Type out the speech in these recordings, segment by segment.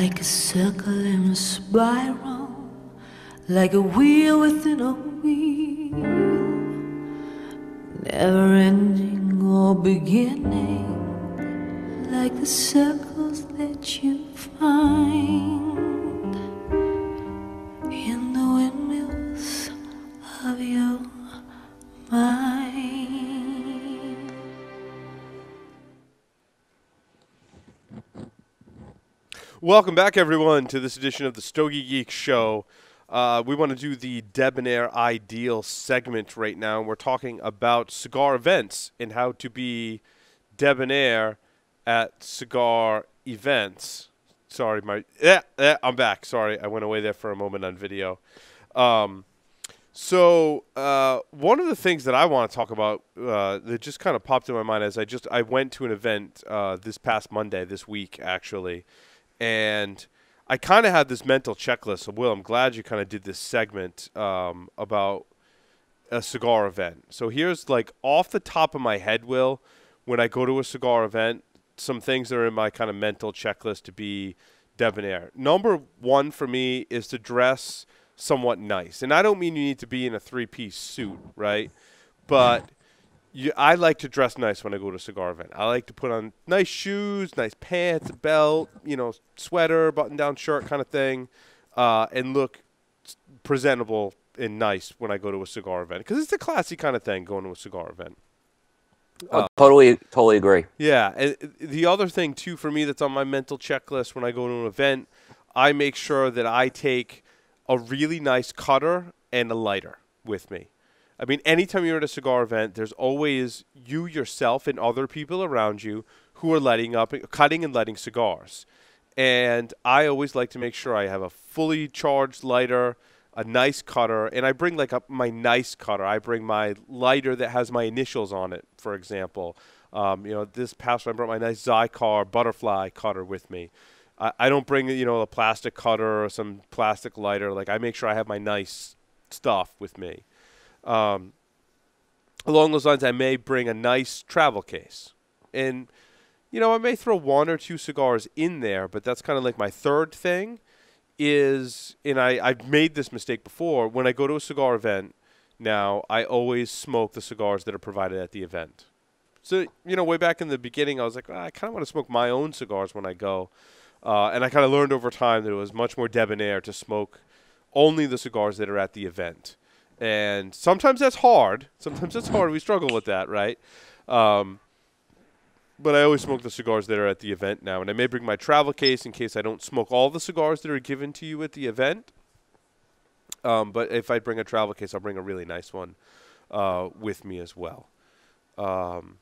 like a circle in a spiral, like a wheel within a wheel, never ending or beginning, like the circles that you find in the windmills of your mind. Welcome back, everyone, to this edition of the Stogie Geek Show. We want to do the Debonair Ideal segment right now. We're talking about cigar events and how to be debonair at cigar events. Sorry, I'm back. Sorry, I went away there for a moment on video. So one of the things that I want to talk about that just kind of popped in my mind as I went to an event this past Monday, this week, actually. And I kind of had this mental checklist. So, Will, I'm glad you kind of did this segment about a cigar event. So here's, like, off the top of my head, Will, when I go to a cigar event, some things that are in my kind of mental checklist to be debonair. Number one for me is to dress somewhat nice. And I don't mean you need to be in a three-piece suit, right? But I like to dress nice when I go to a cigar event. I like to put on nice shoes, nice pants, a belt, sweater, button-down shirt kind of thing, and look presentable and nice when I go to a cigar event. Because it's a classy kind of thing going to a cigar event. Totally agree. Yeah, and the other thing, too, for me that's on my mental checklist when I go to an event, I make sure that I take a really nice cutter and a lighter with me. I mean, anytime you're at a cigar event, there's always you yourself and other people around you who are cutting and lighting cigars. And I always like to make sure I have a fully charged lighter, a nice cutter, and I bring my nice cutter. I bring my lighter that has my initials on it, for example. This past one I brought my nice Zycar butterfly cutter with me. I don't bring a plastic cutter or some plastic lighter. Like, I make sure I have my nice stuff with me. Along those lines, I may bring a nice travel case. And, I may throw one or two cigars in there, but that's kind of like my third thing is, and I've made this mistake before, when I go to a cigar event now, I always smoke the cigars that are provided at the event. So, way back in the beginning, I was like, I kind of want to smoke my own cigars when I go. And I kind of learned over time that it was much more debonair to smoke only the cigars that are at the event. And sometimes that's hard. We struggle with that, right? But I always smoke the cigars that are at the event now. And I may bring my travel case in case I don't smoke all the cigars that are given to you at the event. But if I bring a travel case, I'll bring a really nice one with me as well.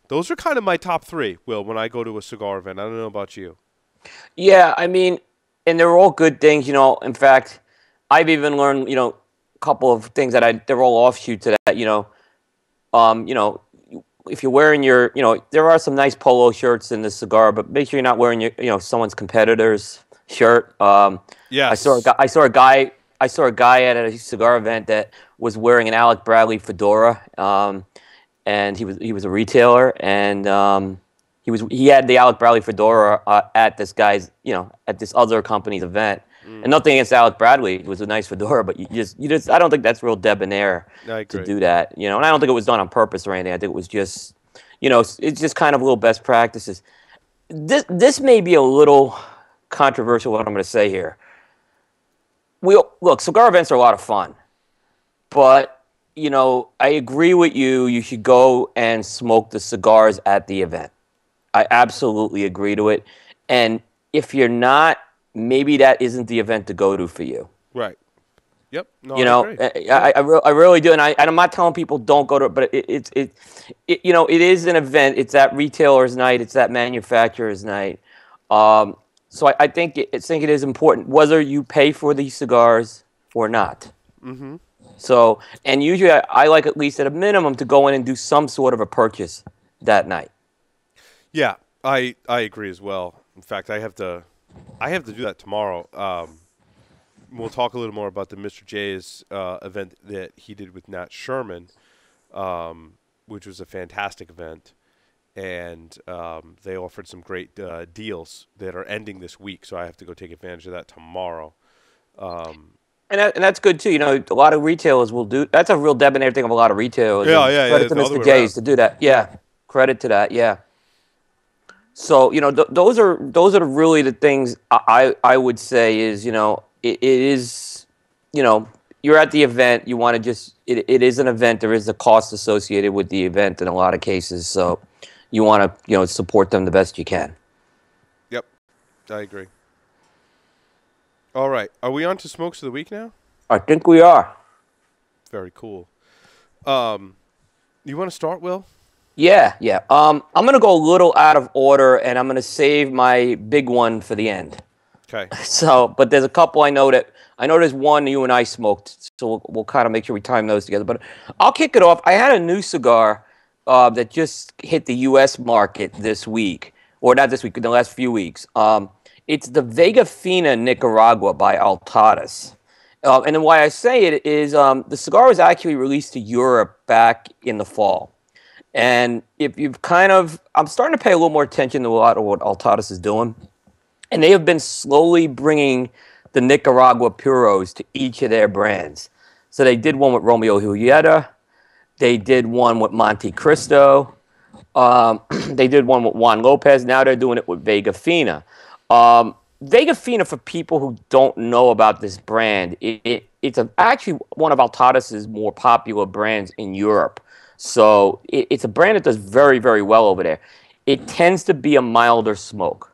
Those are kind of my top three, Will, when I go to a cigar event. I don't know about you. Yeah, I mean, and they're all good things, In fact, I've even learned, couple of things they're all offshoots to that, if you're wearing your, there are some nice polo shirts in the cigar, but make sure you're not wearing your, someone's competitor's shirt. Yes. I saw a guy at a cigar event that was wearing an Alec Bradley fedora, and he was a retailer, and he had the Alec Bradley fedora at this guy's, at this other company's event. And nothing against Alec Bradley. It was a nice fedora, but you just I don't think that's real debonair to do that. And I don't think it was done on purpose or anything. I think it was just, it's just kind of little best practices. This may be a little controversial, what I'm going to say here. Look, cigar events are a lot of fun. But, I agree with you. You should go and smoke the cigars at the event. I absolutely agree to it. And if you're not, maybe that isn't the event to go to for you. Right. Yep. No, I agree. I really do, and I'm not telling people don't go to it, but it is an event. It's that retailer's night. It's that manufacturer's night. So I think it is important whether you pay for these cigars or not. Mm-hmm. So, and usually I like at least at a minimum to go in and do some sort of a purchase that night. Yeah, I agree as well. In fact, I have to do that tomorrow. We'll talk a little more about the Mr. J's event that he did with Nat Sherman, which was a fantastic event. and they offered some great deals that are ending this week. So I have to go take advantage of that tomorrow. And that's good too. A lot of retailers will do. That's a real debonair thing of a lot of retailers. Yeah, and yeah, credit yeah. to The other Mr. way J's around. to do that. Yeah, credit to that. Yeah. So those are really the things I would say is it is you're at the event, you want to just it is an event, there is a cost associated with the event in a lot of cases, so you want to support them the best you can. Yep, I agree. All right, are we on to smokes of the week now? I think we are. Very cool. You want to start, Will? Yeah. I'm gonna go a little out of order, and I'm gonna save my big one for the end. Okay. So, but there's a couple I know there's one you and I smoked, so we'll kind of make sure we time those together. But I'll kick it off. I had a new cigar that just hit the U.S. market this week, or not this week, in the last few weeks. It's the Vega Fina Nicaragua by Altadas. And then why I say it is the cigar was actually released to Europe back in the fall. And if you've I'm starting to pay a little more attention to a lot of what Altadas is doing. And they have been slowly bringing the Nicaragua Puros to each of their brands. So they did one with Romeo Julieta. They did one with Monte Cristo. They did one with Juan Lopez. Now they're doing it with Vega Fina. Vega Fina, for people who don't know about this brand, it's actually one of Altadas' more popular brands in Europe. So it's a brand that does very, very well over there. It tends to be a milder smoke.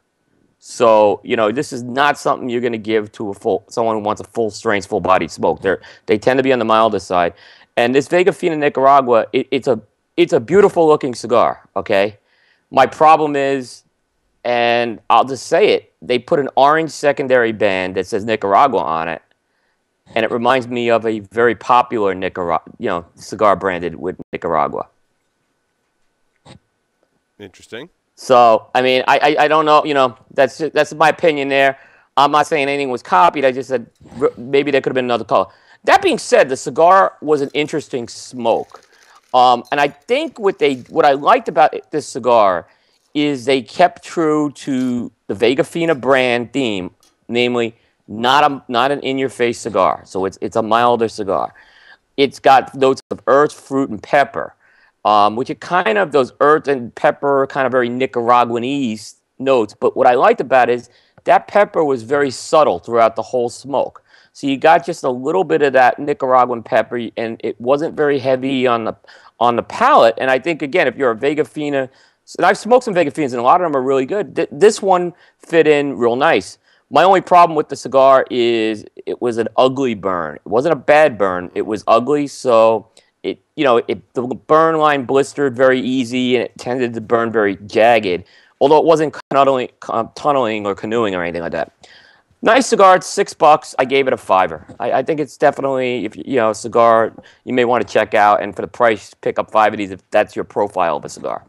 So, this is not something you're going to give to someone who wants a full-strength, full-bodied smoke. They tend to be on the milder side. And this Vega Fina Nicaragua, it's a beautiful-looking cigar, okay? My problem is, and I'll just say it, they put an orange secondary band that says Nicaragua on it, and it reminds me of a very popular cigar branded with Nicaragua. Interesting. So, I mean, I don't know, that's my opinion there. I'm not saying anything was copied. I just said maybe there could have been another color. That being said, the cigar was an interesting smoke. And I think what I liked about this cigar is they kept true to the Vega Fina brand theme, namely not an in-your-face cigar. So it's a milder cigar. It's got notes of earth, fruit, and pepper. Which are kind of those earth and pepper, kind of very Nicaraguanese notes. But what I liked about it is that pepper was very subtle throughout the whole smoke. So you got just a little bit of that Nicaraguan pepper, and it wasn't very heavy on the palate. And I think, again, if you're a Vega Fina, and I've smoked some Vega Finas, and a lot of them are really good, this one fit in real nice. My only problem with the cigar is it was an ugly burn. It wasn't a bad burn. It was ugly, so the burn line blistered very easy, and it tended to burn very jagged, although it wasn't tunneling or canoeing or anything like that. Nice cigar. It's $6. I gave it a $5. I think it's definitely, if a cigar you may want to check out, and for the price, pick up 5 of these if that's your profile of a cigar.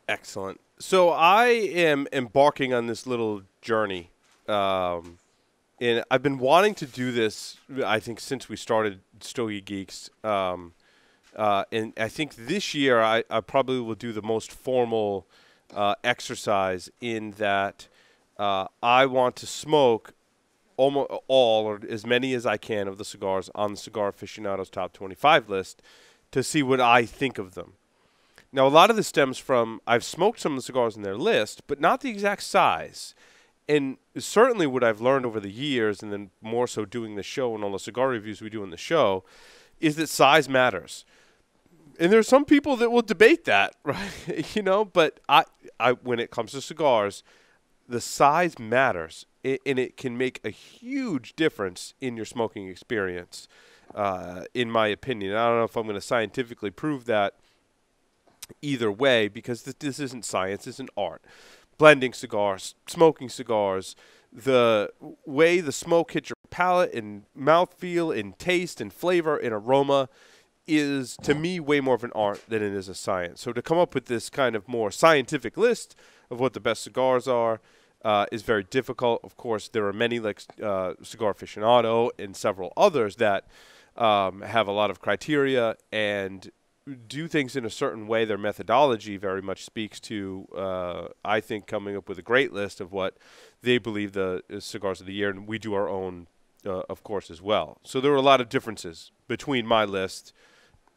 Excellent. So I am embarking on this little journey. And I've been wanting to do this, I think, since we started Stogie Geeks. And I think this year I probably will do the most formal exercise in that I want to smoke almost all or as many as I can of the cigars on the Cigar Aficionado's Top 25 list to see what I think of them. Now, a lot of this stems from I've smoked some of the cigars in their list, but not the exact size. And certainly what I've learned over the years, and then more so doing the show and all the cigar reviews we do in the show, is that size matters. And there's some people that will debate that, right? But I when it comes to cigars, the size matters, and it can make a huge difference in your smoking experience, in my opinion. I don't know if I'm going to scientifically prove that either way, because this isn't science, it's an art. Blending cigars, smoking cigars, the way the smoke hits your palate and mouthfeel and taste and flavor and aroma is, to me, way more of an art than it is a science. So to come up with this kind of more scientific list of what the best cigars are is very difficult. Of course, there are many like Cigar Aficionado and several others that have a lot of criteria, and do things in a certain way. Their methodology very much speaks to, I think, coming up with a great list of what they believe the cigars of the year, and we do our own, of course, as well. So there were a lot of differences between my list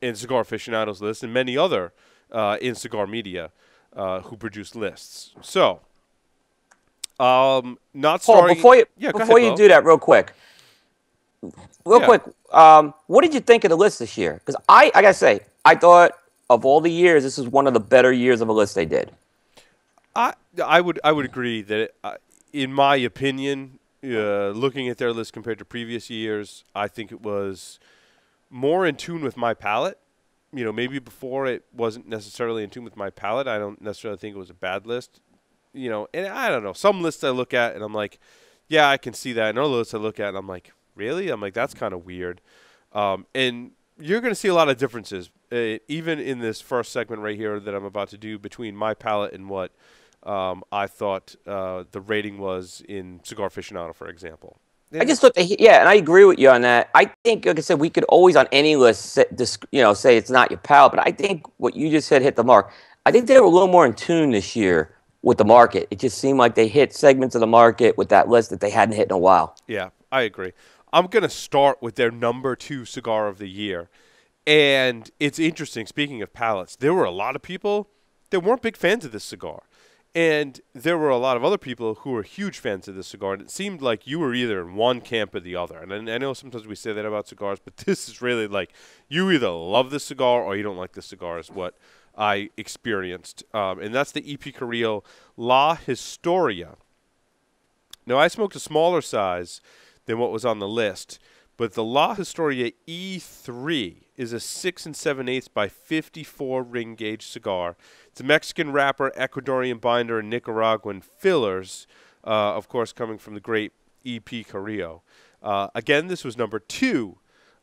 and Cigar Aficionado's list and many other in cigar media who produce lists. So, not starting. Paul, go before ahead, you Bo. do that, real quick, Yeah. what did you think of the list this year? Because I gotta say, I thought of all the years, this is one of the better years of a list they did. I would agree that in my opinion, looking at their list compared to previous years, I think it was more in tune with my palate. You know, maybe before it wasn't necessarily in tune with my palate. I don't necessarily think it was a bad list. You know, and I don't know. Some lists I look at and I'm like, yeah, I can see that. And other lists I look at and I'm like, really? I'm like, that's kind of weird. And you're going to see a lot of differences, even in this first segment right here that I'm about to do, between my palate and what I thought the rating was in Cigar Aficionado, for example. I just thought, and I agree with you on that. I think, like I said, we could always on any list say it's not your palate, but I think what you just said hit the mark. I think they were a little more in tune this year with the market. It just seemed like they hit segments of the market with that list that they hadn't hit in a while. Yeah, I agree. I'm going to start with their number 2 cigar of the year. And it's interesting, speaking of palates, there were a lot of people that weren't big fans of this cigar. And there were a lot of other people who were huge fans of this cigar. And it seemed like you were either in one camp or the other. And I know sometimes we say that about cigars, but this is really like you either love this cigar or you don't like this cigar is what I experienced. And that's the EP Carrillo La Historia. Now, I smoked a smaller size than what was on the list, but the La Historia E3 is a 6 7/8 by 54 ring gauge cigar. It's a Mexican wrapper, Ecuadorian binder, and Nicaraguan fillers, of course, coming from the great EP Carrillo. Again, this was number 2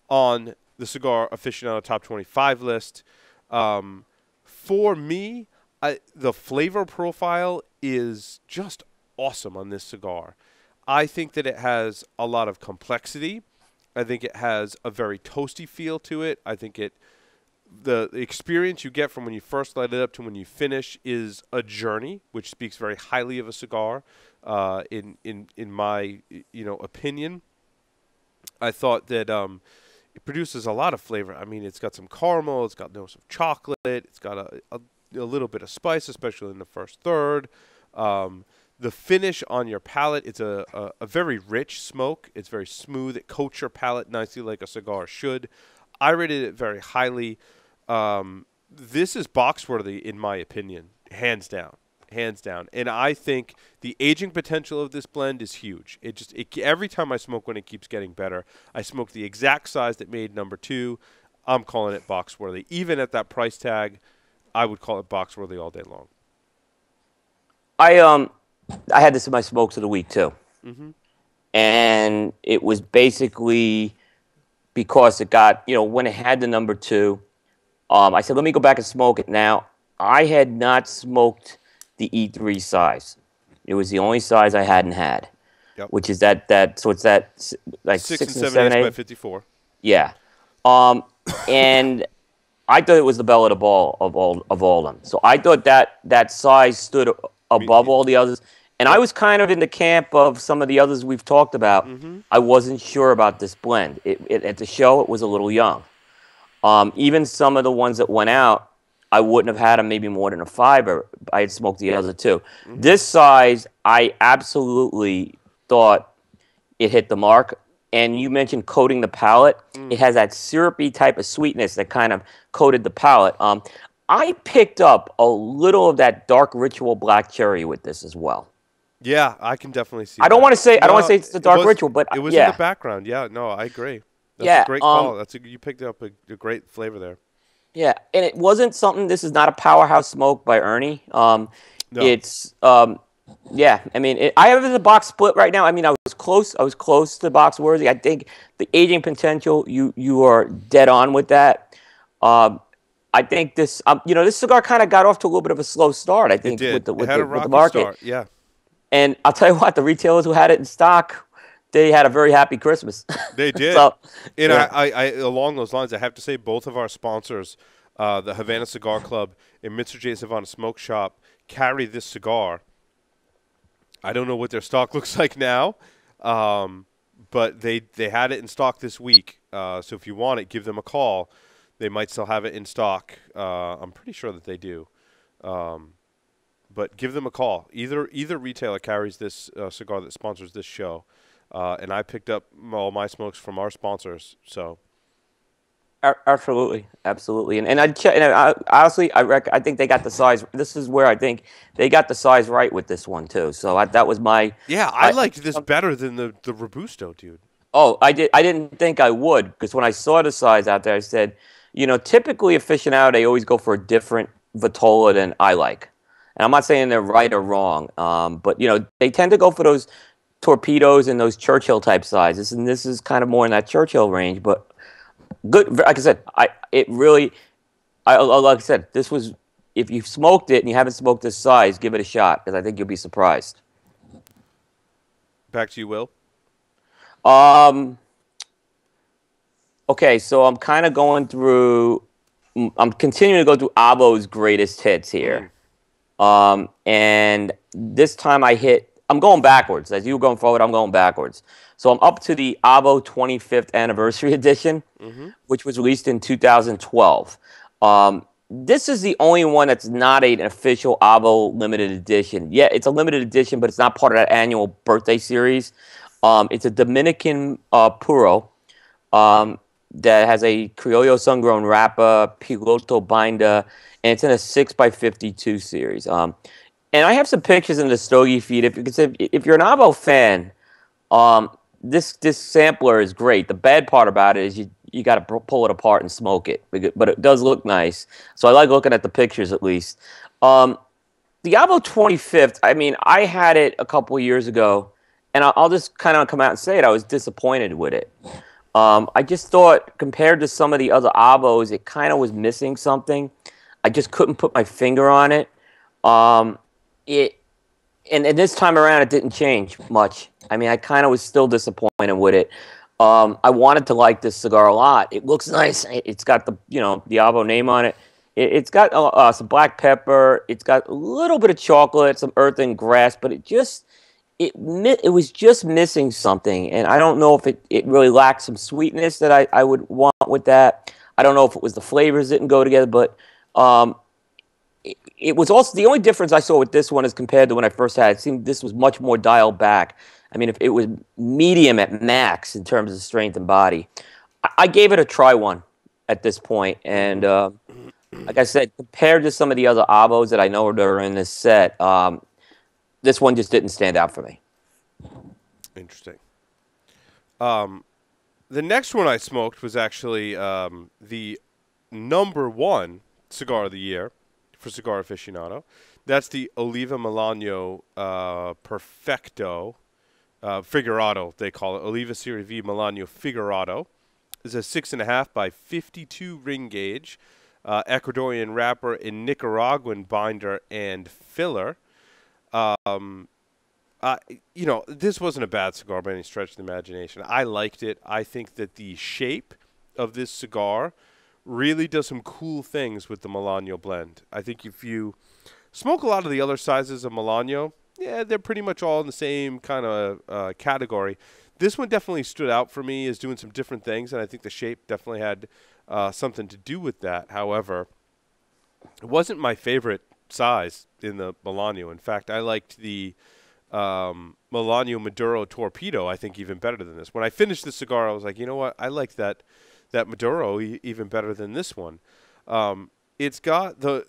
on the Cigar Aficionado Top 25 list. For me, the flavor profile is just awesome on this cigar. I think that it has a lot of complexity. I think it has a very toasty feel to it. I think the experience you get from when you first light it up to when you finish is a journey, which speaks very highly of a cigar, in my opinion. I thought that it produces a lot of flavor. I mean, it's got some caramel, it's got notes of chocolate, it's got a little bit of spice, especially in the first third. The finish on your palate, it's a very rich smoke. It's very smooth. It coats your palate nicely like a cigar should. I rated it very highly. This is box-worthy, in my opinion, hands down. Hands down. And I think the aging potential of this blend is huge. Every time I smoke one, it keeps getting better. I smoked the exact size that made number 2. I'm calling it box-worthy. Even at that price tag, I would call it box-worthy all day long. I had this in my smokes of the week, too. Mm-hmm. And it was basically because it got, when it had the number 2, I said, let me go back and smoke it. Now, I had not smoked the E3 size. It was the only size I hadn't had, which is so it's that, like 6 and 7/8 8 by 54. Yeah. And I thought it was the belle of the ball of all of them. So I thought that size stood above all the others. And I was kind of in the camp of some of the others we've talked about. Mm-hmm. I wasn't sure about this blend. At the show, it was a little young. Even some of the ones that went out, I wouldn't have had them maybe more than a 5. Or I had smoked the other 2. Mm-hmm. This size, I absolutely thought it hit the mark. And you mentioned coating the palate. It has that syrupy type of sweetness that kind of coated the palate. I picked up a little of that dark ritual black cherry with this as well. Yeah, I can definitely see. I don't want to say it's the dark ritual, but it was in the background. Yeah, no, I agree. That's a great call. You picked up a great flavor there. Yeah, and it wasn't something. This is not a powerhouse smoke by Ernie. No. It's yeah. I mean, I have it as a box split right now. I mean, I was close. I was close to box worthy. I think the aging potential. You are dead on with that. I think this. This cigar kind of got off to a little bit of a slow start. I think with the market. Start. Yeah. And I'll tell you what, the retailers who had it in stock, they had a very happy Christmas. They did. So, and I along those lines, I have to say both of our sponsors the Havana Cigar Club and Mr. J's Havana Smoke Shop carry this cigar. I don't know what their stock looks like now, but they had it in stock this week. So if you want it, give them a call. They might still have it in stock. I'm pretty sure that they do. But give them a call. Either retailer carries this cigar that sponsors this show. And I picked up all my smokes from our sponsors. So Absolutely, absolutely, and honestly, I think they got the size. This is where I think they got the size right with this one too. So that was my. I liked this better than the Robusto, dude. Oh, I did. I didn't think I would, because when I saw the size out there, I said, typically aficionado, they always go for a different Vitola than I like. And I'm not saying they're right or wrong, but they tend to go for those torpedoes and those Churchill type sizes, and this is kind of more in that Churchill range, but. Good, like I said, like I said, this was, if you've smoked it and you haven't smoked this size, give it a shot, because I think you'll be surprised. Back to you, Will. Okay, so I'm kind of I'm continuing to go through Abo's greatest hits here. And this time I'm going backwards. As you were going forward, I'm going backwards. So I'm up to the Abo 25th Anniversary Edition, which was released in 2012. This is the only one that's not an official Abo limited edition. Yeah, it's a limited edition, but it's not part of that annual birthday series. It's a Dominican Puro that has a Criollo Sun-Grown wrapper, Piloto binder, and it's in a 6x52 series. And I have some pictures in the Stogie feed. If you're an Abo fan, this sampler is great. The bad part about it is you got to pull it apart and smoke it, but it does look nice. So I like looking at the pictures at least. The Abo 25th, I mean, I had it a couple years ago, and I'll just kind of come out and say it. I was disappointed with it. I just thought, compared to some of the other Abos, it kind of was missing something. I just couldn't put my finger on it. And this time around, it didn't change much. I mean, I kind of was still disappointed with it. I wanted to like this cigar a lot. It looks nice. It's got the Abo name on it. It's got some black pepper. It's got a little bit of chocolate, some earth and grass, but it was just missing something. And I don't know if it really lacked some sweetness that I would want with that. I don't know if it was the flavors didn't go together, but it was also, the only difference I saw with this one as compared to when I first had it, seemed this was much more dialed back. I mean, if it was medium at max in terms of strength and body. I gave it a try one at this point, and like I said, compared to some of the other Abos that I know that are in this set, this one just didn't stand out for me. Interesting. The next one I smoked was actually the #1 cigar of the year for Cigar Aficionado. That's the Oliva Milano Perfecto Figurado, they call it. Oliva Serie V Milano Figurado. It's a 6.5 by 52 ring gauge, Ecuadorian wrapper in Nicaraguan binder and filler. This wasn't a bad cigar by any stretch of the imagination. I liked it. I think that the shape of this cigar really does some cool things with the Milano blend. I think if you smoke a lot of the other sizes of Milano, yeah, they're pretty much all in the same kind of category. This one definitely stood out for me as doing some different things, and I think the shape definitely had something to do with that. However, it wasn't my favorite size in the Milano. In fact, I liked the Milano Maduro Torpedo, I think, even better than this. When I finished the cigar, I was like, you know what? I like that Maduro even better than this one. It's got the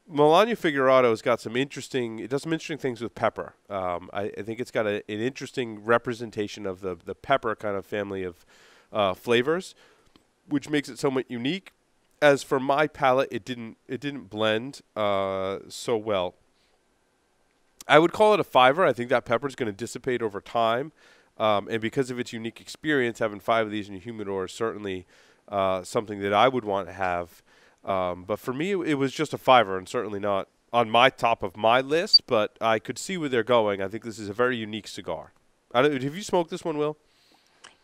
Milano Figurado's got some interesting. It does some interesting things with pepper. I think it's got an interesting representation of the pepper kind of family of flavors, which makes it somewhat unique. As for my palate, it didn't blend so well. I would call it a 5er. I think that pepper is going to dissipate over time. And because of its unique experience, having 5 of these in your humidor is certainly something that I would want to have. But for me, it was just a 5er and certainly not on my top of my list. But I could see where they're going. I think this is a very unique cigar. Have you smoked this one, Will?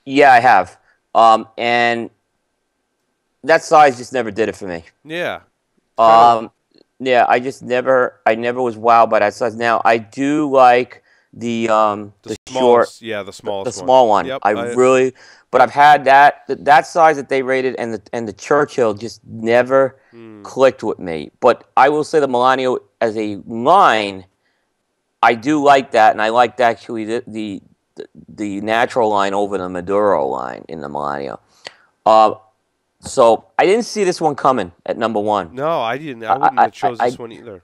Yeah, I have. And that size just never did it for me. Yeah. Kind of, Yeah, I never was wowed by that size. Now I do like the short, smallest. Yeah, the the smallest one. small one. Yep. I really, but I've had that size that they rated, and the Churchill just never clicked with me. But I will say the Milano as a line, I do like that, and I liked actually the natural line over the Maduro line in the Milano. Uh, so I didn't see this one coming at number one. No, I didn't. I wouldn't have chose this one either.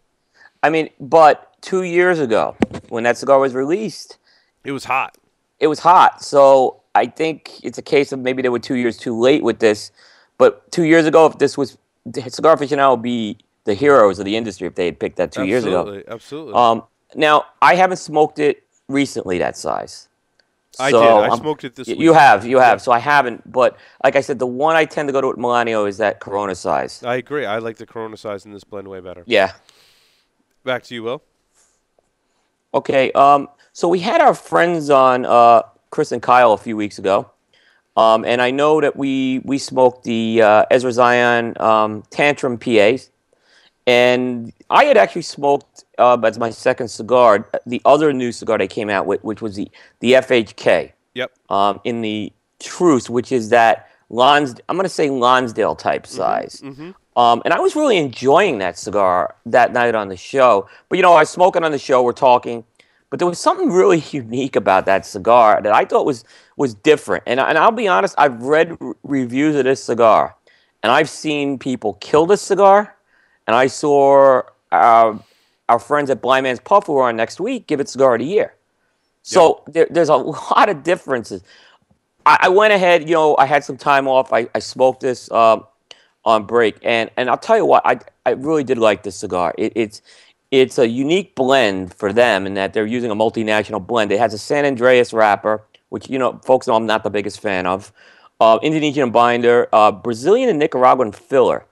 I mean, but 2 years ago, when that cigar was released, It was hot. it was hot. So I think it's a case of maybe they were 2 years too late with this. But 2 years ago, if this was Cigar Aficionado would be the heroes of the industry if they had picked that 2 years ago. Absolutely, absolutely. Now I haven't smoked it recently that size. I So, did. I smoked it this week. You have. Yeah. So I haven't. But like I said, the one I tend to go to at Milano is that Corona size. I agree. I like the Corona size in this blend way better. Yeah. Back to you, Will. Okay. So we had our friends on, Chris and Kyle, a few weeks ago, and I know that we smoked the Ezra Zion Tantrum PAs, and I had actually smoked as my second cigar the other new cigar they came out with, which was the FHK. Yep. In the Truce, which is that I'm going to say Lonsdale type size. And I was really enjoying that cigar that night on the show. But, I was smoking on the show, we're talking, but there was something really unique about that cigar that I thought was different. And I'll be honest, I've read reviews of this cigar, and I've seen people kill this cigar, and I saw our friends at Blind Man's Puff, who are on next week, give it cigar of the year. So there's a lot of differences. I went ahead, I had some time off. I smoked this on break, and I'll tell you what, I really did like this cigar. It's a unique blend for them in that they're using a multinational blend. It has a San Andreas wrapper, which folks know I'm not the biggest fan of. Indonesian binder, Brazilian and Nicaraguan filler.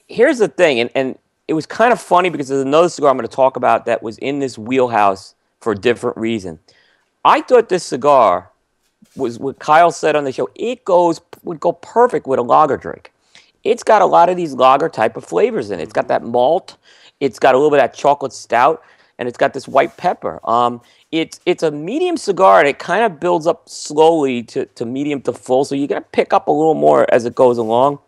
Here's the thing, and it was kind of funny because there's another cigar I'm going to talk about that was in this wheelhouse for a different reason. I thought this cigar was what Kyle said on the show. It would go perfect with a lager drink. It's got a lot of these lager type of flavors in it. It's got that malt. It's got a little bit of that chocolate stout, and it's got this white pepper. It's a medium cigar, and it kind of builds up slowly to medium to full, so you're going to pick up a little more as it goes along.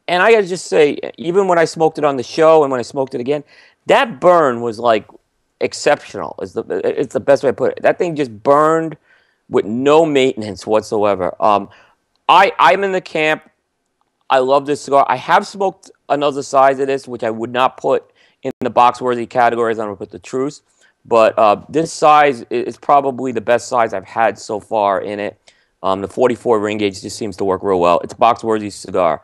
And I got to just say, even when I smoked it on the show and when I smoked it again, that burn was like exceptional. It's the best way to put it. That thing just burned with no maintenance whatsoever. I'm in the camp. I love this cigar. I have smoked another size of this, which I would not put in the box-worthy categories. I'm going to put the Truce. But this size is probably the best size I've had so far in it. The 44 ring gauge just seems to work real well. It's a box-worthy cigar.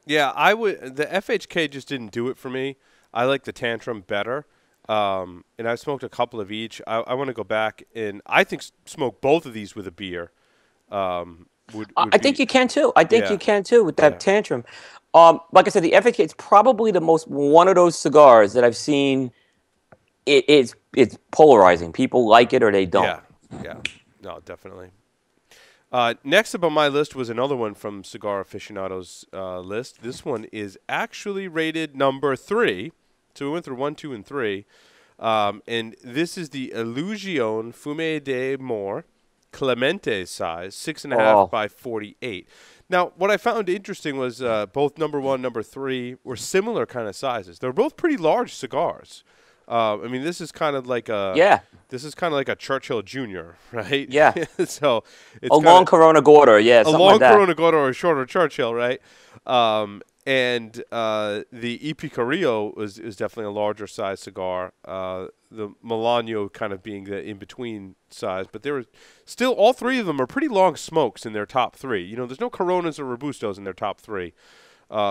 Yeah, the FHK just didn't do it for me. I like the Tantrum better. And I've smoked a couple of each. I want to go back and I think smoke both of these with a beer. I think you can too. I think you can too with that Tantrum. Like I said, the FHK is probably the most one of those cigars that I've seen. It's polarizing. People like it or they don't. Yeah. No, definitely. Next up on my list was another one from Cigar Aficionado's list. This one is actually rated number 3. So we went through 1, 2, and 3. And this is the Illusion Fume de Mor Clemente size, 6.5 by 48. Now, what I found interesting was both number 1, number 3 were similar kind of sizes. They're both pretty large cigars. I mean, this is kind of like a This is kind of like a Churchill Jr., right? Yeah. So it's a long Corona Gorda, yeah. A long Corona Gorda or a shorter Churchill, right? And the EP Carrillo is definitely a larger size cigar. The Milano kind of being the in-between size. But there were still, all three of them are pretty long smokes in their top 3. There's no Coronas or Robustos in their top 3.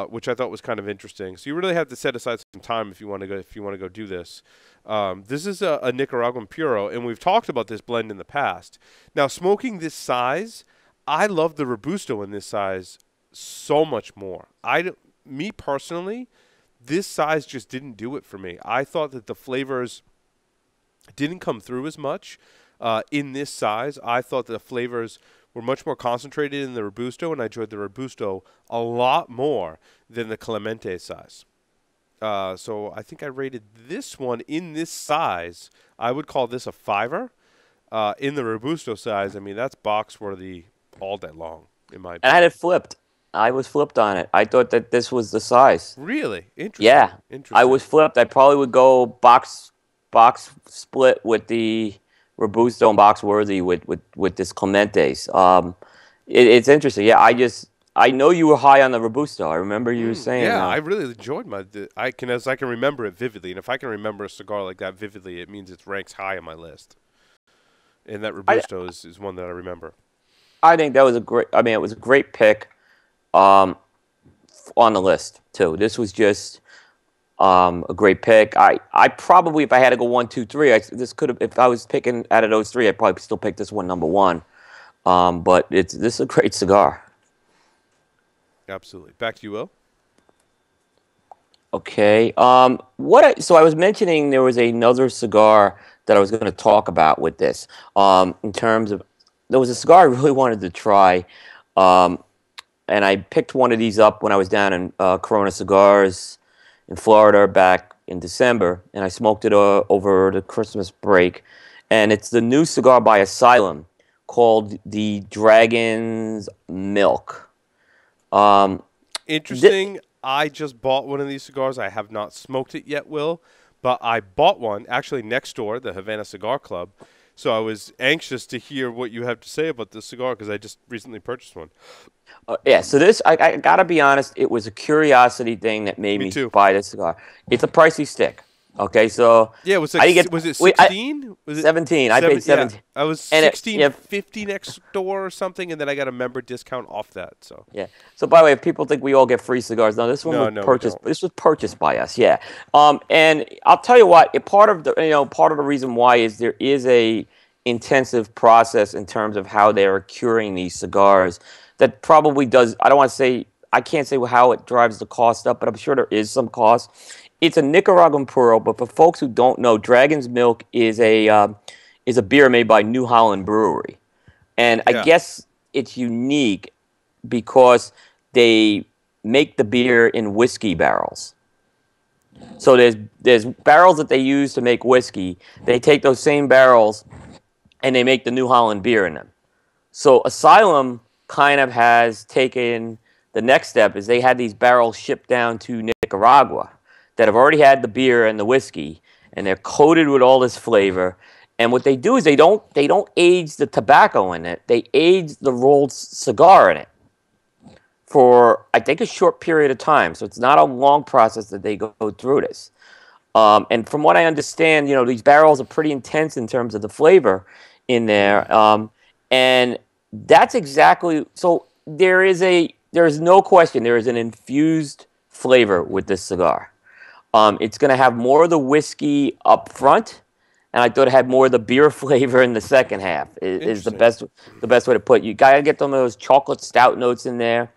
Which I thought was kind of interesting. So you really have to set aside some time if you want to go do this. This is a Nicaraguan Puro, and we've talked about this blend in the past. Now, smoking this size, I love the Robusto in this size so much more. Me personally, this size just didn't do it for me. I thought that the flavors didn't come through as much in this size. I thought the flavors were much more concentrated in the Robusto, and I enjoyed the Robusto a lot more than the Clemente size. So I think I rated this one in this size. I would call this a 5-er. In the Robusto size, I mean, that's box worthy all day long, in my And I opinion. had it flipped. I was flipped on it. I thought that this was the size. Really? Interesting. Yeah, Interesting. I was flipped. I probably would go box split with the Robusto and box worthy with this Clementes. It's interesting. Yeah, I know you were high on the Robusto. I remember you saying. Yeah, I really enjoyed I can remember it vividly, and if I can remember a cigar like that vividly, it means it ranks high on my list. And that Robusto is one that I remember. I think that was it was a great pick on the list, too. This was just a great pick. I probably, if I had to go 1, 2, 3, if I was picking out of those three, I'd probably still pick this one number one. But this is a great cigar. Absolutely. Back to you, Will. Okay. So I was mentioning there was another cigar that I was going to talk about with this. In terms of, there was a cigar I really wanted to try, and I picked one of these up when I was down in Corona Cigars in Florida back in December, and I smoked it over the Christmas break. And it's the new cigar by Asylum called the Dragon's Milk. Interesting. I just bought one of these cigars. I have not smoked it yet, Will, but I bought one actually next door, the Havana Cigar Club. So I was anxious to hear what you have to say about this cigar because I just recently purchased one. Yeah, so this, I got to be honest, it was a curiosity thing that made me buy this cigar. It's a pricey stick. Okay, so yeah, was it 16? Was it 17? I paid 17. Yeah, I was 16.50 next door or something, and then I got a member discount off that. So yeah. So by the way, if people think we all get free cigars, no, this one was purchased. This was purchased by us. Yeah. And I'll tell you what. Part of the reason why is there is a intensive process in terms of how they are curing these cigars that probably does. I don't want to say. I can't say how it drives the cost up, but I'm sure there is some cost. It's a Nicaraguan puro, but for folks who don't know, Dragon's Milk is a beer made by New Holland Brewery, and I guess it's unique because they make the beer in whiskey barrels. So there's barrels that they use to make whiskey. They take those same barrels and they make the New Holland beer in them. So Asylum kind of has taken the next step is they had these barrels shipped down to Nicaragua that have already had the beer and the whiskey, and they're coated with all this flavor. And what they do is they don't age the tobacco in it. They age the rolled cigar in it for, I think, a short period of time. So it's not a long process that they go through this. And from what I understand, these barrels are pretty intense in terms of the flavor in there. And that's exactly, so there is no question there is an infused flavor with this cigar. It's going to have more of the whiskey up front, and I thought it had more of the beer flavor in the second half. Is the best way to put it. You gotta get some of those chocolate stout notes in there.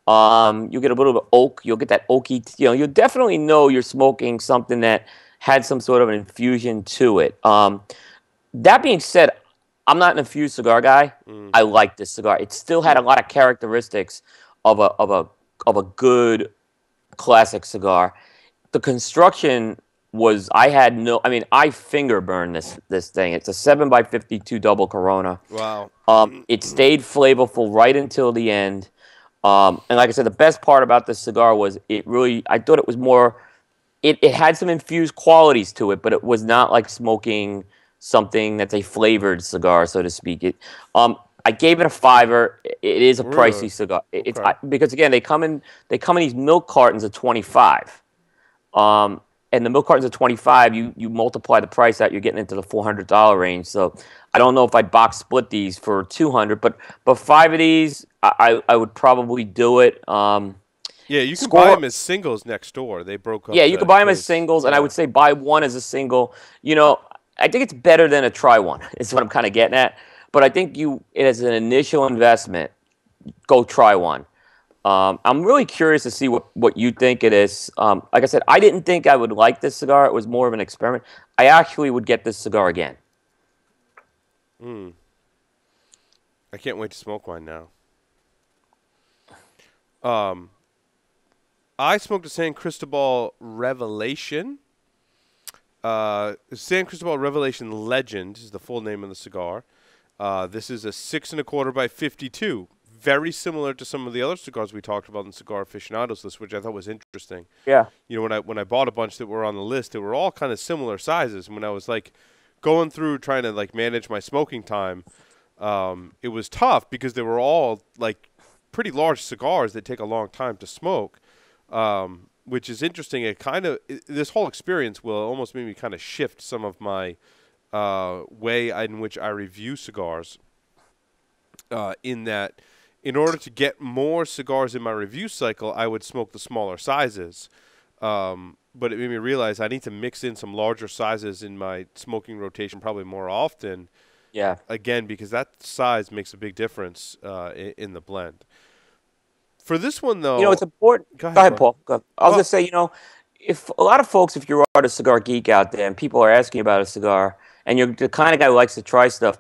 You get a little bit of oak. You'll get that oaky. You'll definitely know you're smoking something that had some sort of an infusion to it. That being said, I'm not an infused cigar guy. I like this cigar. It still had a lot of characteristics of a good classic cigar. The construction was, I finger burned this thing. It's a 7x52 double Corona. Wow. It stayed flavorful right until the end. And like I said, the best part about this cigar was I thought it was more, it had some infused qualities to it, but it was not like smoking something that's a flavored cigar, so to speak. I gave it a 5-er. It is a pricey cigar. It's because again, they come in these milk cartons of 25. And the milk cartons of 25, you multiply the price out, you're getting into the $400 range. So I don't know if I'd box split these for $200, but 5 of these, I would probably do it. Yeah, you can buy them as singles next door. They broke up. Yeah, you can buy them as singles, and I would say buy one as a single. I think it's better than a try one. Is what I'm kind of getting at. But I think as an initial investment, go try one. I'm really curious to see what you think it is. Like I said, I didn't think I would like this cigar. It was more of an experiment. I actually would get this cigar again. I can't wait to smoke one now. I smoked a San Cristobal Revelation. San Cristobal Revelation Legend is the full name of the cigar. This is a 6 1/4 by 52. Very similar to some of the other cigars we talked about in Cigar Aficionados list, which I thought was interesting. Yeah. You know, when I bought a bunch that were on the list, they were all kind of similar sizes. And when I was like going through trying to like manage my smoking time, it was tough because they were all like pretty large cigars that take a long time to smoke. Which is interesting. This whole experience will almost make me kind of shift some of my way in which I review cigars. In that, in order to get more cigars in my review cycle, I would smoke the smaller sizes. But it made me realize I need to mix in some larger sizes in my smoking rotation probably more often. Yeah. Again, because that size makes a big difference in the blend. For this one, though, You know, it's important. Go Go ahead, ahead, Paul. Go. I was going to say, you know, if a lot of folks, if you're a cigar geek out there and people are asking about a cigar and you're the kind of guy who likes to try stuff,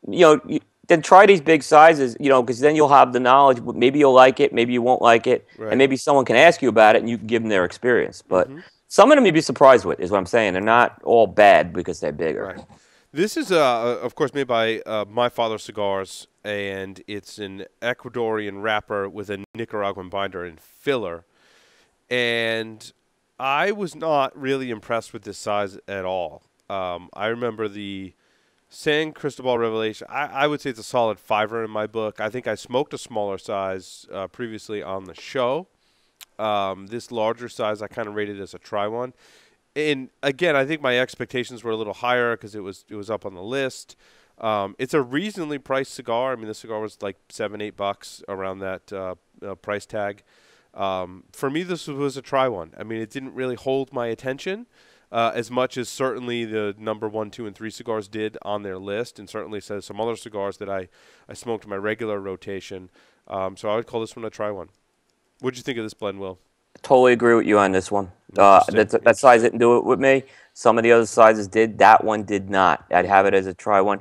you know, then try these big sizes, you know, because then you'll have the knowledge. Maybe you'll like it, maybe you won't like it, Right. and maybe someone can ask you about it and you can give them their experience. But some of them you'd be surprised with, is what I'm saying. They're not all bad because they're bigger. Right. This is, of course, made by My Father Cigars, and it's an Ecuadorian wrapper with a Nicaraguan binder and filler. And I was not really impressed with this size at all. I remember the San Cristobal Revelation. I would say it's a solid 5er in my book. I think I smoked a smaller size previously on the show. This larger size I kind of rated as a try one. And again, I think my expectations were a little higher because it was up on the list. It's a reasonably priced cigar. I mean, the cigar was like $7-8 around that price tag. For me, this was a try one. I mean, it didn't really hold my attention as much as certainly the number 1, 2, and 3 cigars did on their list, and certainly says some other cigars that I smoked in my regular rotation. So I would call this one a try one. What did you think of this blend, Will? Totally agree with you on this one. That size didn't do it with me. Some of the other sizes did. That one did not. I'd have it as a try one.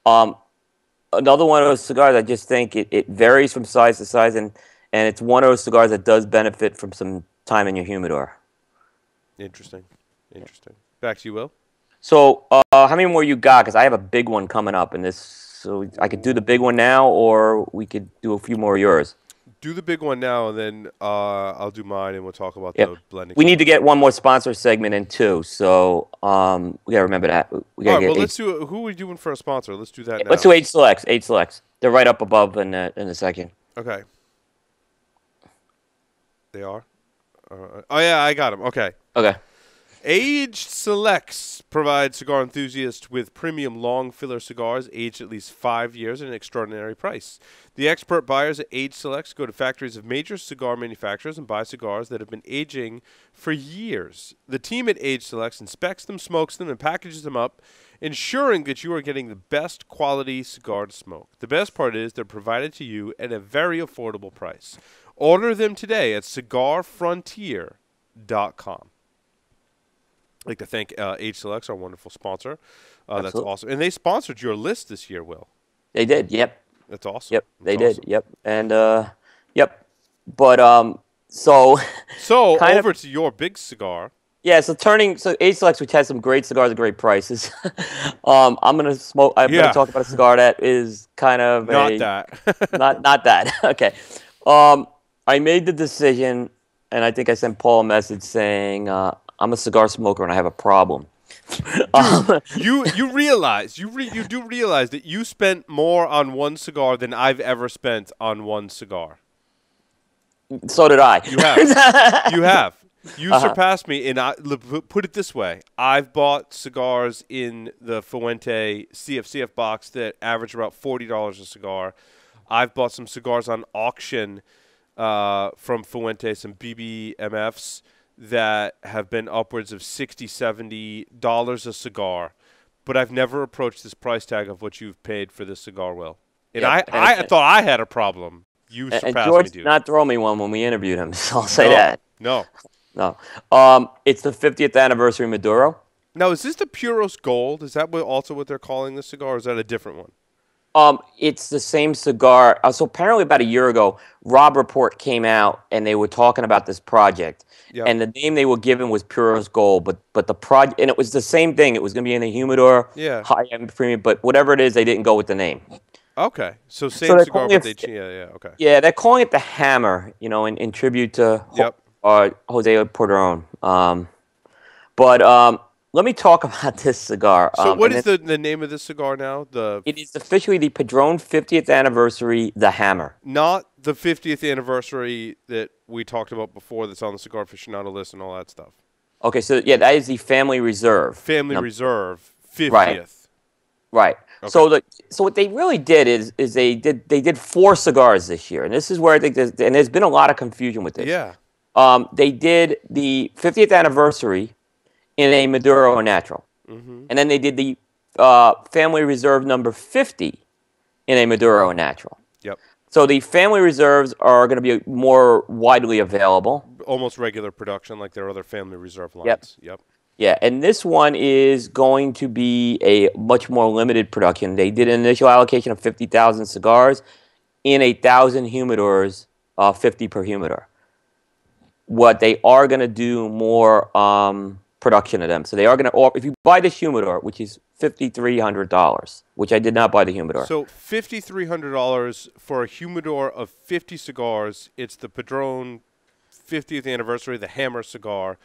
Another one of those cigars, I just think it varies from size to size, and it's one of those cigars that does benefit from some time in your humidor. Interesting. Back to you, Will. So how many more you got? Because I have a big one coming up, and so I could do the big one now, or we could do a few more of yours. Do the big one now, and then I'll do mine, and we'll talk about the blending. We need to get one more sponsor segment in too, so we gotta remember that. We gotta get let's do. Who are we doing for a sponsor? Let's do that now. Let's do Age Selects. Age Selects. They're right up above in a second. Okay. They are. Oh yeah, I got them. Okay. Okay. Aged Selects provides cigar enthusiasts with premium long filler cigars aged at least 5 years at an extraordinary price. The expert buyers at Aged Selects go to factories of major cigar manufacturers and buy cigars that have been aging for years. The team at Aged Selects inspects them, smokes them, and packages them up, ensuring that you are getting the best quality cigar to smoke. The best part is they're provided to you at a very affordable price. Order them today at cigarfrontier.com. I'd like to thank Age Selects, our wonderful sponsor. That's awesome. And they sponsored your list this year, Will. They did, yep. That's awesome. Yep, they That's did, awesome. yep. And, yep. But, so over to your big cigar. Yeah, so Age Selects, which has some great cigars at great prices. I'm gonna talk about a cigar that is kind of not that. not that. Okay. I made the decision, and I think I sent Paul a message saying I'm a cigar smoker and I have a problem. You do realize that you spent more on one cigar than I've ever spent on one cigar. So did I. You have. You surpassed me, and put it this way. I've bought cigars in the Fuente CFCF box that average about $40 a cigar. I've bought some cigars on auction from Fuente, some BBMFs that have been upwards of $60, $70 a cigar. But I've never approached this price tag of what you've paid for this cigar, Will. And I thought I had a problem. You surpassed me, George dude. did not throw me one when we interviewed him, so I'll say that. No. It's the 50th anniversary Maduro. Now, is this the Puros Gold? Is that also what they're calling this cigar, or is that a different one? It's the same cigar. So apparently, about a year ago, Rob Report came out and they were talking about this project, Yep. and the name they were given was Puro's Gold. But the project, and it was the same thing. It was going to be in the humidor, Yeah. high end premium. But whatever it is, they didn't go with the name. Okay. So So same they're cigar, calling but it, yeah. Okay. yeah, they're calling it the Hammer. In tribute to Yep. Jose Porderon. But let me talk about this cigar. So what And is then the name of this cigar now? it is officially the Padron 50th anniversary, the Hammer. Not the 50th anniversary that we talked about before that's on the Cigar Aficionado list and all that stuff. Okay, so yeah, that is the Family Reserve. Family Now, Reserve, right, 50th. right. Okay. So what they really did is they did 4 cigars this year, and this is where I think there's been a lot of confusion with this. Yeah. They did the 50th anniversary in a Maduro Natural, and then they did the Family Reserve number 50 in a Maduro Natural. Yep. So the Family Reserves are going to be more widely available. Almost regular production like their other Family Reserve lines. Yep. Yep. Yeah, and this one is going to be a much more limited production. They did an initial allocation of 50,000 cigars in 1,000 humidors, 50 per humidor. What they are going to do more production of them. So they are going to, if you buy this humidor, which is $5,300, which I did not buy the humidor. So $5,300 for a humidor of 50 cigars. It's the Padron 50th anniversary, the Hammer cigar.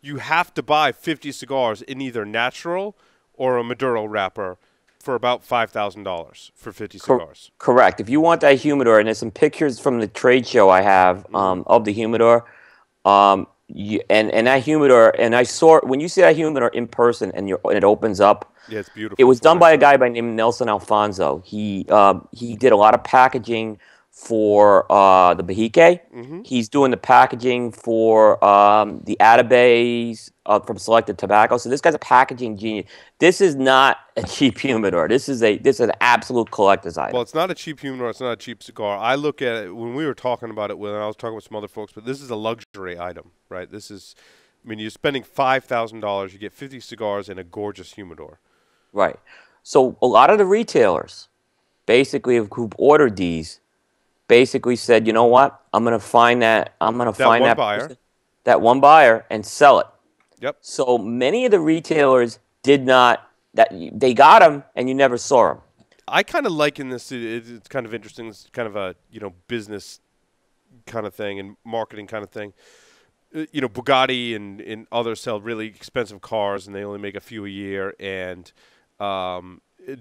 You have to buy 50 cigars in either natural or a Maduro wrapper for about $5,000 for 50 cigars. Correct. If you want that humidor, and there's some pictures from the trade show I have of the humidor, and that humidor, and I saw when you see that humidor in person, and it opens up. Yeah, it's beautiful. It was done by a guy by the name of Nelson Alfonso. He did a lot of packaging for the Bahique. He's doing the packaging for the Atabays from Selected Tobacco. So this guy's a packaging genius. This is not a cheap humidor. This is an absolute collector's item. Well, it's not a cheap humidor. It's not a cheap cigar. I look at it when we were talking about it when I was talking with some other folks, but this is a luxury item, right? This is, I mean, you're spending $5,000. You get 50 cigars in a gorgeous humidor. Right. So a lot of the retailers, basically, who ordered these, basically said, you know what? I'm going to find that. I'm going to find that buyer. person, that one buyer, and sell it. Yep. So many of the retailers did not. They got them, and you never saw them. I kind of liken this. It's kind of interesting. It's kind of a business kind of thing and marketing kind of thing. Bugatti and others sell really expensive cars, and they only make a few a year. And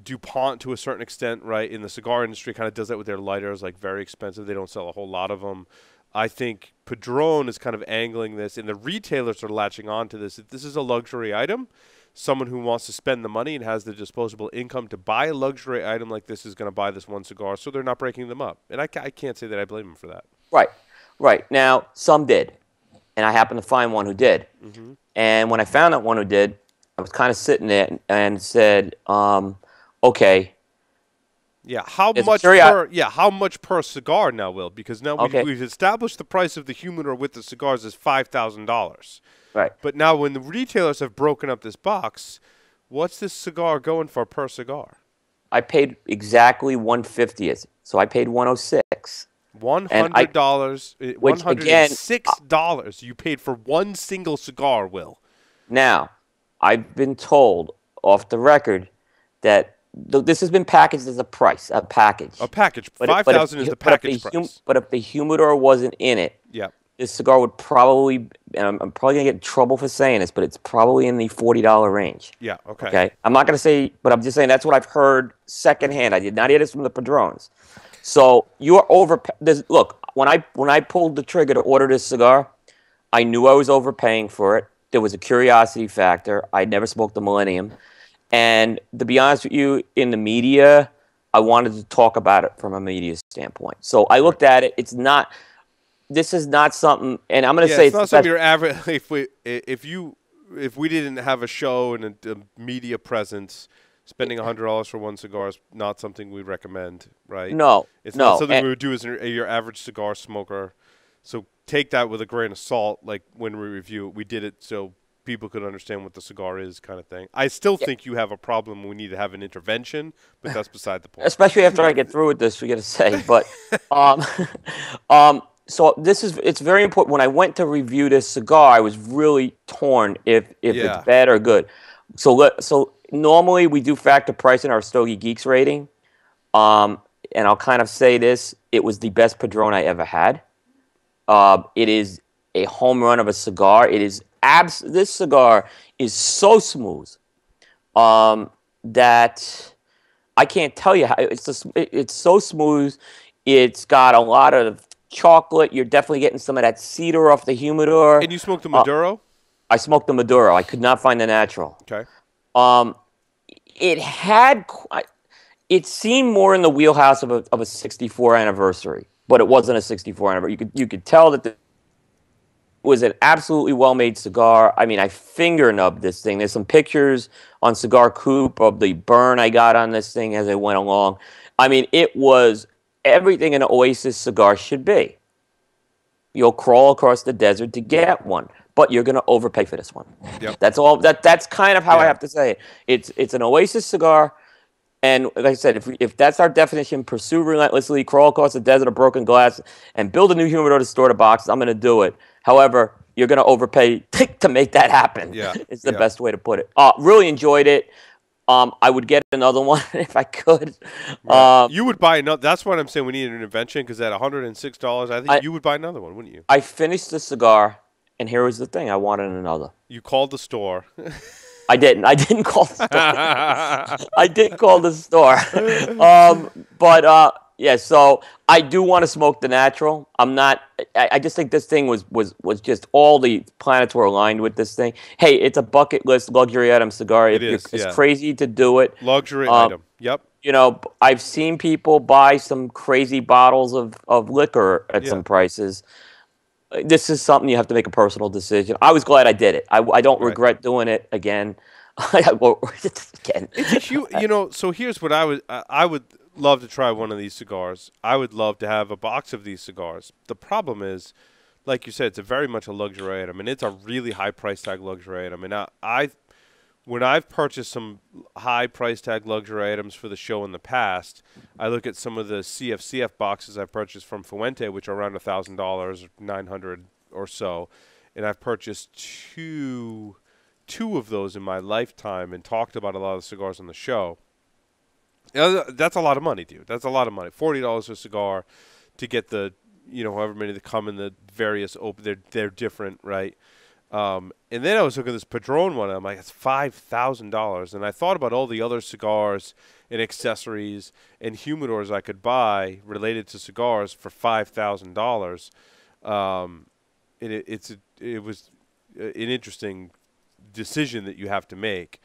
DuPont, to a certain extent, right, in the cigar industry, kind of does that with their lighters, like very expensive. They don't sell a whole lot of them. I think Padron is kind of angling this, and the retailers are latching on to this. If this is a luxury item, someone who wants to spend the money and has the disposable income to buy a luxury item like this is going to buy this one cigar, so they're not breaking them up. And I can't say that I blame them for that. Right. Now, some did, and I happened to find one who did. And when I found that one who did, I was kind of sitting there and said, okay. Yeah, how much per cigar now, Will? Because now we've established the price of the humidor with the cigars is $5,000. Right. But now when the retailers have broken up this box, what's this cigar going for per cigar? I paid exactly $150. So I paid $106. $100. Which, again, $106 you paid for one single cigar, Will. Now, I've been told off the record that this has been packaged as a package. A package. $5,000 is the package price. But if the humidor wasn't in it, this cigar would probably, and I'm probably going to get in trouble for saying this, but it's probably in the $40 range. Yeah, okay. Okay? I'm not going to say, but I'm just saying that's what I've heard secondhand. I did not hear this from the Padrones. So you're look, when I pulled the trigger to order this cigar, I knew I was overpaying for it. There was a curiosity factor. I'd never smoked the Millennium. And to be honest with you, in the media, I wanted to talk about it from a media standpoint. So I looked at it. This is not something, and I'm going to say it's not something you're average. If we didn't have a show and a media presence, spending $100 for one cigar is not something we recommend, right? No, it's not something we would do as your average cigar smoker. So take that with a grain of salt. Like when we review it, we did it so people could understand what the cigar is, kind of thing. I still think you have a problem. We need to have an intervention, but that's beside the point. Especially after I get through with this, we got to say. But um, so it's very important. When I went to review this cigar, I was really torn if it's Yeah. bad or good. So normally we do factor price in our Stogie Geeks rating. And I'll kind of say this: it was the best Padron I ever had. It is a home run of a cigar. It is this cigar is so smooth that I can't tell you how it's so smooth. It's got a lot of chocolate. You're definitely getting some of that cedar off the humidor. And you smoked the Maduro? I smoked the Maduro. I could not find the natural. Okay. It had it seemed more in the wheelhouse of a 64 anniversary, but it wasn't a 64 anniversary. You could tell that it was an absolutely well-made cigar. I mean, I finger nubbed this thing. There's some pictures on Cigar Coop of the burn I got on this thing as I went along. I mean, it was everything an Oasis cigar should be. You'll crawl across the desert to get one, but you're going to overpay for this one. Yep. That's all. That's kind of how I have to say it. It's an Oasis cigar. And like I said, if that's our definition, pursue relentlessly, crawl across the desert of broken glass, and build a new humidor to store the boxes, I'm going to do it. However, you're going to overpay to make that happen. Yeah. It's the best way to put it. Really enjoyed it. I would get another one if I could. Right. You would buy another. That's what I'm saying. We need an intervention because at $106, I think you would buy another one, wouldn't you? I finished the cigar, and here was the thing. I wanted another. You called the store. I didn't. I didn't call the store. I did call the store. Yeah. So I do want to smoke the natural. I'm not. I just think this thing was just all the planets were aligned with this thing. Hey, it's a bucket list luxury item cigar. It's crazy to do it. Luxury item. Yep. You know, I've seen people buy some crazy bottles of liquor at some prices. This is something you have to make a personal decision. I was glad I did it. I don't regret doing it again. Again. So here's what I would love to try one of these cigars. I would love to have a box of these cigars. The problem is, like you said, it's very much a luxury item, and it's a really high price tag luxury item. And when I've purchased some high price tag luxury items for the show in the past, I look at some of the CFCF boxes I've purchased from Fuente, which are around $1,000 or $900 or so, and I've purchased two of those in my lifetime and talked about a lot of the cigars on the show. That's a lot of money, dude. That's a lot of money. $40 a cigar to get the, however many that come in the various open. They're different, right? And then I was looking at this Padron one, and I'm like, it's $5,000. And I thought about all the other cigars and accessories and humidors I could buy related to cigars for $5,000. And it was an interesting decision that you have to make.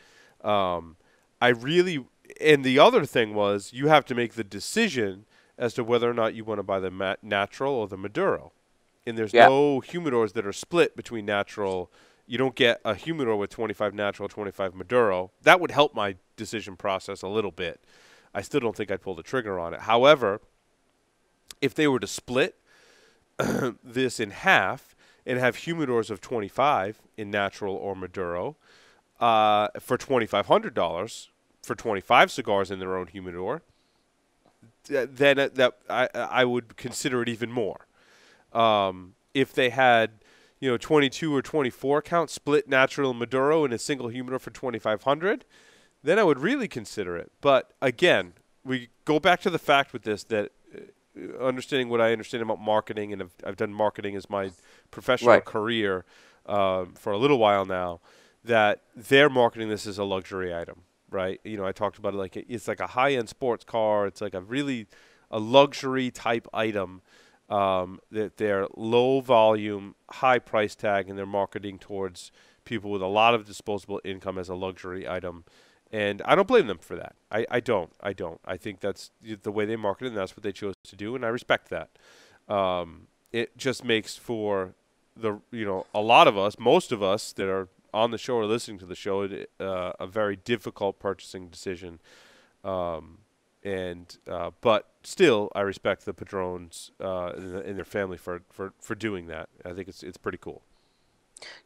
And the other thing was you have to make the decision as to whether or not you want to buy the natural or the Maduro. And there's no humidors that are split between natural. You don't get a humidor with 25 natural, 25 Maduro. That would help my decision process a little bit. I still don't think I'd pull the trigger on it. However, if they were to split this in half and have humidors of 25 in natural or Maduro for $2,500 for 25 cigars in their own humidor, then I would consider it even more. If they had, 22 or 24 count split natural and Maduro in a single humidor for $2,500, then I would really consider it. But again, we go back to the fact with this that understanding what I understand about marketing, and I've done marketing as my professional career for a little while now, that they're marketing this as a luxury item, right? I talked about it like it's like a high-end sports car. It's like a luxury type item that they're low volume, high price tag, and they're marketing towards people with a lot of disposable income as a luxury item. And I don't blame them for that. I don't. I think that's the way they market it, and that's what they chose to do, and I respect that. It just makes for a lot of us, most of us that are on the show or listening to the show, a very difficult purchasing decision. But still, I respect the Padrones and their family for doing that. I think it's pretty cool.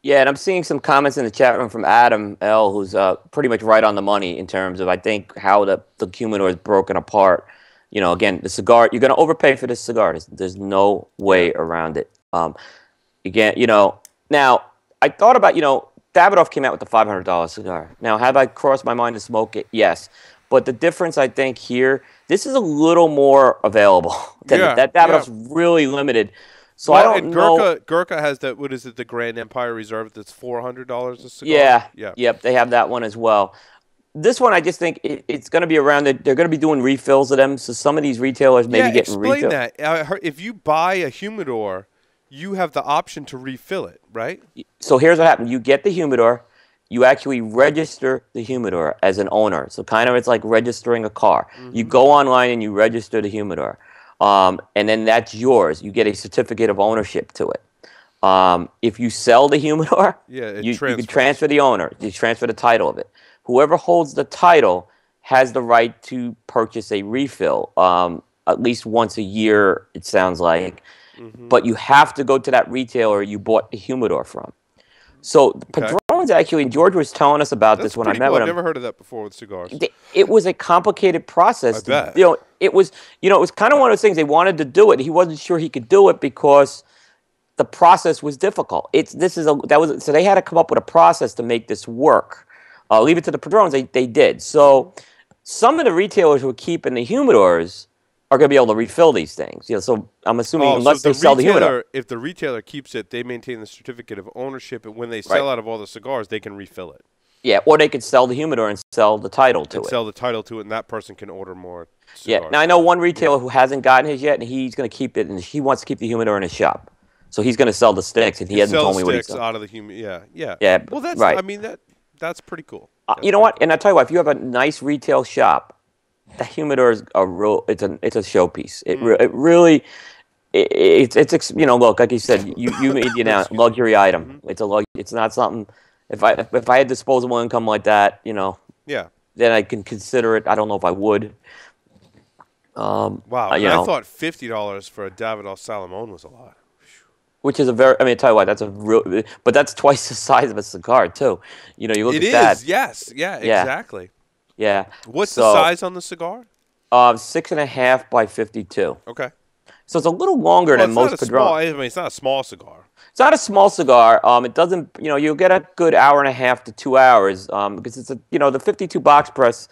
Yeah, and I'm seeing some comments in the chat room from Adam L, who's pretty much right on the money in terms of I think how the humidor is broken apart. Again, the cigar, you're going to overpay for this cigar. There's no Yeah. way around it. Again, now I thought about, Davidoff came out with the $500 cigar. Now, have I crossed my mind to smoke it? Yes. But the difference, I think, here, this is a little more available. That Davidoff's really limited. So I don't know. Gurkha has that. What is it? The Grand Empire Reserve. That's $400 a cigar. Yeah. Yeah. Yep. They have that one as well. This one, I just think it's going to be around. They're going to be doing refills of them. So some of these retailers maybe getting explain refills. that. I heard if you buy a humidor, you have the option to refill it, right? So here's what happened. You get the humidor. You actually register the humidor as an owner. So kind of it's like registering a car. Mm-hmm. You go online and you register the humidor. And then that's yours. You get a certificate of ownership to it. If you sell the humidor, you can transfer the owner. You transfer the title of it. Whoever holds the title has the right to purchase a refill at least once a year, it sounds like. Mm-hmm. But you have to go to that retailer you bought the humidor from. So Padrones actually, and George was telling us about this when I met with him. I've never heard of that before with cigars. It was a complicated process. I bet. It was kind of one of those things. They wanted to do it. He wasn't sure he could do it because the process was difficult. So they had to come up with a process to make this work. Leave it to the Padrones. They did. So some of the retailers who are keeping the humidors are going to be able to refill these things. So I'm assuming unless they sell the humidor. If the retailer keeps it, they maintain the certificate of ownership, and when they sell out of all the cigars, they can refill it. Yeah, or they could sell the humidor and sell the title to it. Sell the title to it, and that person can order more cigars. Yeah. Now, I know one retailer who hasn't gotten his yet, and he's going to keep it, and he wants to keep the humidor in his shop. So he's going to sell the sticks, and he hasn't told me what he's selling. Out of the humidor. Yeah. Well, that's right. I mean, that's pretty cool. You know what? And I tell you what, if you have a nice retail shop, the humidor is it's a showpiece. It really it's look, like you said, you made it a luxury item. Mm-hmm. It's not something. If I had disposable income like that, then I can consider it. I don't know if I would. Wow, I thought $50 for a Davidoff Salamone was a lot. Which is I tell you what, that's but that's twice the size of a cigar too. You look at that. It is, yes, yeah, exactly. Yeah. What's the size on the cigar? 6.5 by 52. Okay. So it's a little longer than most Padrones. It's not a small cigar. It's not a small cigar. It doesn't, you'll get a good hour and a half to 2 hours because it's the 52 box press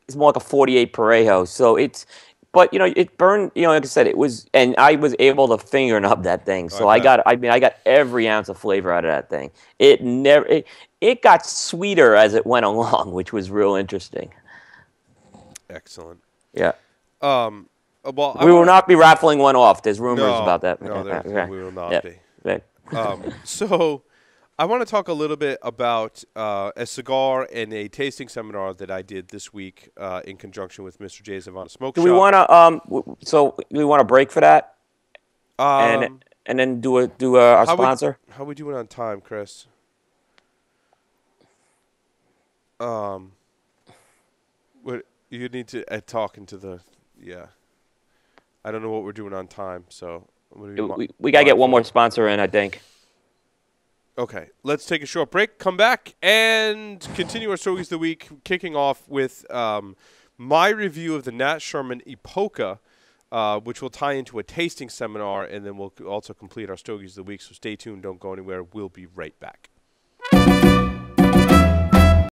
is more like a 48 Parejo. So but it burned. Like I said, it was, and I was able to finger nub that thing. So I got every ounce of flavor out of that thing. It got sweeter as it went along, which was real interesting. Excellent. Yeah. Well, we will not be raffling one off. There's rumors about that. No, we will not be. Yeah. So I want to talk a little bit about a cigar and a tasting seminar that I did this week in conjunction with Mr. J's Havana Smoke Shop. Do we want to we want to break for that? And then do our sponsor? How we doing on time, Chris? What you need to talk into the I don't know what we're doing on time, so we got to get one more sponsor in, I think. Okay, let's take a short break, come back, and continue our Stogies of the Week, kicking off with my review of the Nat Sherman Epoca, which will tie into a tasting seminar, and then we'll also complete our Stogies of the Week, so stay tuned, don't go anywhere. We'll be right back.